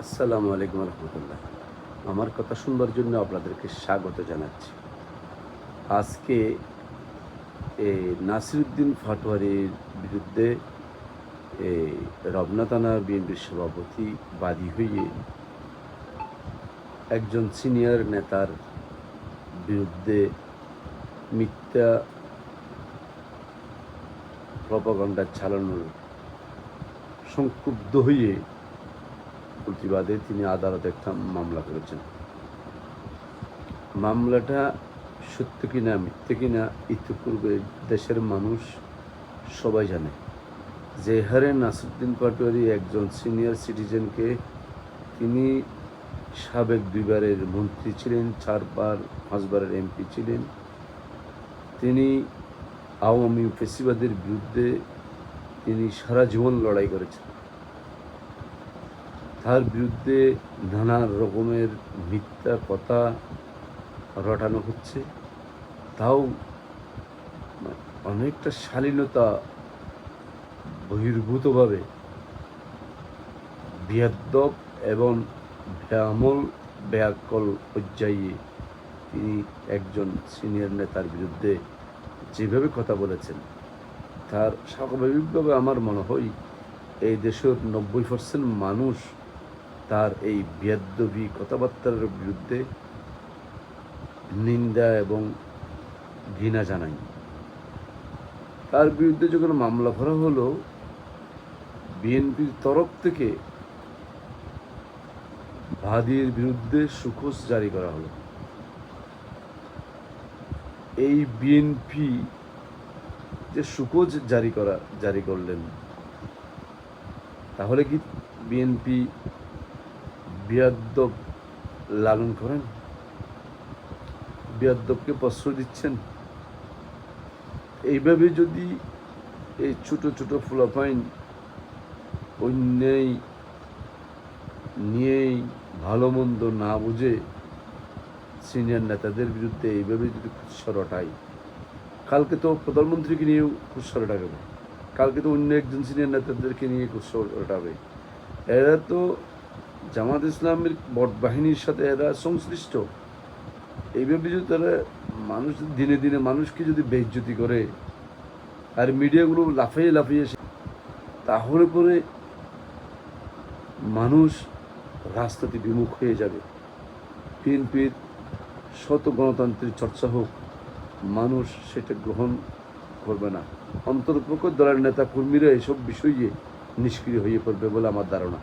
আসসালামু আলাইকুম রহমতুল্লাহ। আমার কথা শুনবার জন্য আপনাদেরকে স্বাগত জানাচ্ছি। আজকে নাসিরউদ্দিন পাটোয়ারির বিরুদ্ধে এই রমনা থানা বিএনপির সভাপতি বাদী হয়ে একজন সিনিয়র নেতার বিরুদ্ধে মিথ্যা প্রপাগান্ডা চালানোর সংক্ষুব্ধ হয়ে প্রতিবাদে তিনি আদালতে একটা মামলা করেছেন। মামলাটা সত্য কিনা মিথ্যে কিনা ইতিপূর্বে দেশের মানুষ সবাই জানে। যে হারে নাসিরউদ্দিন পাটোয়ারি একজন সিনিয়র সিটিজেনকে, তিনি সাবেক 2বারের মন্ত্রী ছিলেন, 5বারের এমপি ছিলেন, তিনি আওয়ামী ফেসিবাদের বিরুদ্ধে তিনি সারা জীবন লড়াই করেছেন। তার বিরুদ্ধে নানা রকমের মিথ্যা কথা রটানো হচ্ছে, তাও অনেকটা শালীনতা বহির্ভূতভাবে বেয়াদ্দপ এবং বেআমল বেয়াক্কল পর্যায়ে তিনি একজন সিনিয়র নেতার বিরুদ্ধে যেভাবে কথা বলেছেন, তার স্বাভাবিকভাবে আমার মনে হয় এই দেশের 90% মানুষ তার এই বেয়াদ্দবি কথাবার্তার বিরুদ্ধে নিন্দা এবং ঘৃণা জানাই। তার বিরুদ্ধে যখন মামলা করা হলো, বিএনপির তরফ থেকে বাদীর বিরুদ্ধে সুখোজ জারি করা হলো। এই বিএনপি যে সুখোজ জারি করলেন, তাহলে কি বিএনপি বেয়াদ্দব লালন করেন, বেয়াদ্দবকে প্রশ্রয় দিচ্ছেন? এইভাবে যদি এই ছোট ছোট ফুলাফাইন অন্যায় নিয়েই ভালো মন্দ না বুঝে সিনিয়র নেতাদের বিরুদ্ধে এইভাবে যদি কুৎসা রটায়, কালকে তো প্রধানমন্ত্রীকে নিয়েও কুৎসা রটাবে, কালকে তো অন্য একজন সিনিয়র নেতাদেরকে নিয়ে কুৎসা রটাবে। এরা তো জামাত ইসলামের বট বাহিনীর সাথে এরা সংশ্লিষ্ট। এইভাবে যদি তারা মানুষ দিনে দিনে মানুষকে যদি বেইজ্জতি করে আর মিডিয়াগুলো লাফিয়ে তাহলে পরে মানুষ রাজনীতি বিমুখ হয়ে যাবে। বিএনপির শত গণতান্ত্রিক চর্চা হোক, মানুষ সেটা গ্রহণ করবে না। অন্ততপক্ষে দলের নেতা কর্মীরা এসব বিষয়ে নিষ্ক্রিয় হয়ে পড়বে বলে আমার ধারণা।